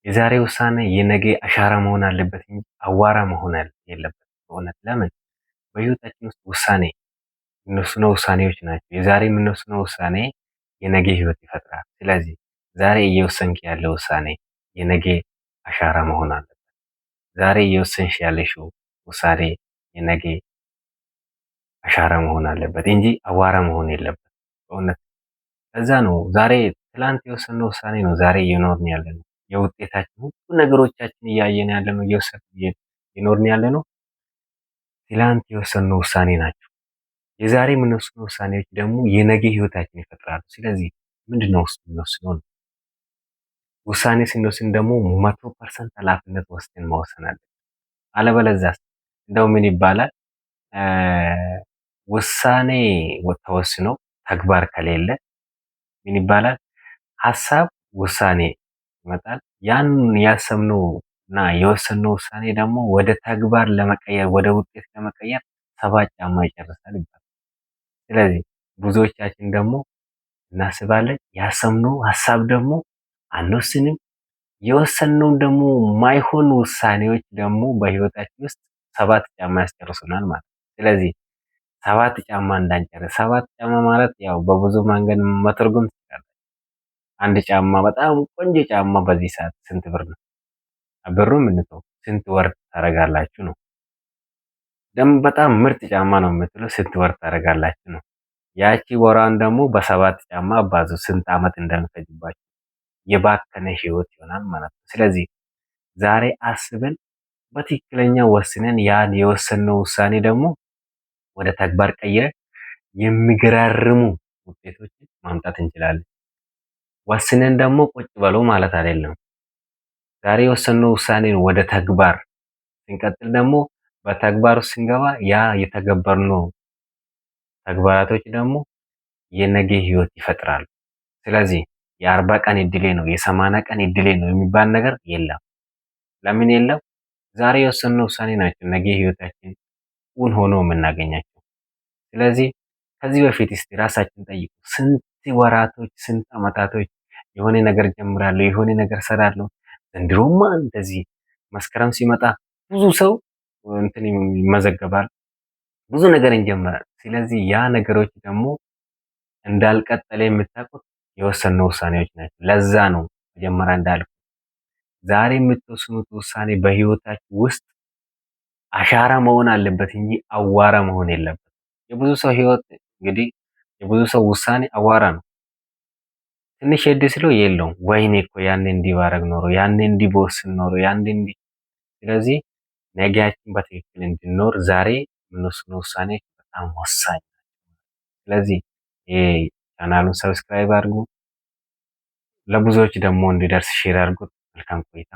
የዛሬ ውሳኔ የነገ አሻራ መሆን አለበት እንጂ አዋራ መሆን የለበትም። በእውነት ለምን በህይወታችን ውስጥ ውሳኔ የምንወስነው ውሳኔዎች ናቸው። የዛሬ የምንወስነው ውሳኔ የነገ ህይወት ይፈጥራል። ስለዚህ ዛሬ እየወሰንክ ያለው ውሳኔ የነገ አሻራ መሆን አለበት። ዛሬ እየወሰንሽ ያለሽው ውሳኔ የነገ አሻራ መሆን አለበት እንጂ አዋራ መሆን የለበት። በእውነት ከዛ ነው ዛሬ ትላንት የወሰንነው ውሳኔ ነው ዛሬ እየኖርን ያለነው። የውጤታችን ሁሉ ነገሮቻችን እያየን ያለነው እየኖርን ያለነው ትላንት የወሰንነው ውሳኔ ናቸው። የዛሬ የምንወስነው ውሳኔዎች ደግሞ የነገ ህይወታችን ይፈጥራሉ። ስለዚህ ምንድነው ውስጥ የምንወስነው ነው። ውሳኔ ስንወስን ደግሞ 100% ኃላፊነት ወስደን መወሰን አለብን። አለበለዚያስ እንደው ምን ይባላል ውሳኔ ተወስኖ ተግባር ከሌለ ምን ይባላል? ሀሳብ ውሳኔ ይመጣል። ያን ያሰብነው እና የወሰንነው ውሳኔ ደግሞ ወደ ተግባር ለመቀየር ወደ ውጤት ለመቀየር 7 ጫማ ይጨርሳል ይባላል። ስለዚህ ብዙዎቻችን ደግሞ እናስባለን፣ ያሰብነው ሀሳብ ደግሞ አንወስንም። የወሰንነውን ደግሞ ማይሆን ውሳኔዎች ደግሞ በህይወታችን ውስጥ 7 ጫማ ያስጨርሱናል ማለት ነው። ስለዚህ 7 ጫማ እንዳንጨርስ። 7 ጫማ ማለት ያው በብዙ መንገድ መተርጎም ትችላለህ። አንድ ጫማ በጣም ቆንጆ ጫማ በዚህ ሰዓት ስንት ብር ነው? ብሩን እንተው፣ ስንት ወር ታደርጋላችሁ ነው። ደግሞ በጣም ምርጥ ጫማ ነው የምትለው ስንት ወር ታደርጋላችሁ ነው። ያቺ ወራን ደግሞ በ7 ጫማ አባዙ፣ ስንት አመት እንደሚፈጅባችሁ የባከነ ህይወት ይሆናል ማለት ነው። ስለዚህ ዛሬ አስበን በትክክለኛ ወስነን ያን የወሰንነው ውሳኔ ደግሞ ወደ ተግባር ቀይረን የሚገራርሙ ውጤቶችን ማምጣት እንችላለን። ወስነን ደግሞ ቁጭ በሉ ማለት አይደለም። ዛሬ የወሰንነው ውሳኔ ወደ ተግባር ስንቀጥል ደግሞ በተግባር ውስጥ ስንገባ ያ የተገበርነው ተግባራቶች ደግሞ የነገ ህይወት ይፈጥራሉ። ስለዚህ የ40 ቀን እድሌ ነው የ80 ቀን እድሌ ነው የሚባል ነገር የለም። ለምን የለም? ዛሬ የወሰንነው ውሳኔ ናቸው ነገ ህይወታችን እውን ሆኖ የምናገኛቸው። ስለዚህ ከዚህ በፊት እስቲ ራሳችን ጠይቁ። ስንት ወራቶች ስንት አመታቶች የሆነ ነገር ጀምራለሁ የሆነ ነገር ሰራለሁ፣ ዘንድሮማ እንደዚህ መስከረም ሲመጣ ብዙ ሰው እንትን ይመዘገባል፣ ብዙ ነገር እንጀምራለን። ስለዚህ ያ ነገሮች ደግሞ እንዳልቀጠለ የምታውቁት የወሰንነው ውሳኔዎች ናቸው። ለዛ ነው መጀመሪያ እንዳልኩ ዛሬ የምትወስኑት ውሳኔ በህይወታችሁ ውስጥ አሻራ መሆን አለበት እንጂ አዋራ መሆን የለበትም። የብዙ ሰው ህይወት እንግዲህ የብዙ ሰው ውሳኔ አዋራ ነው። ትንሽ ሄድ ስለው የለውም፣ ወይኔ እኮ ያኔ እንዲህ ባረግ ኖሮ፣ ያኔ እንዲህ በወስን ኖሮ፣ ያኔ እንዲህ። ስለዚህ ነገያችን በትክክል እንድንኖር ዛሬ የምንወስነው ውሳኔ በጣም ወሳኝ። ስለዚህ ይሄ ቻናሉን ሰብስክራይብ አድርጉ፣ ለብዙዎች ደግሞ እንዲደርስ ሼር አድርጉት። መልካም ቆይታ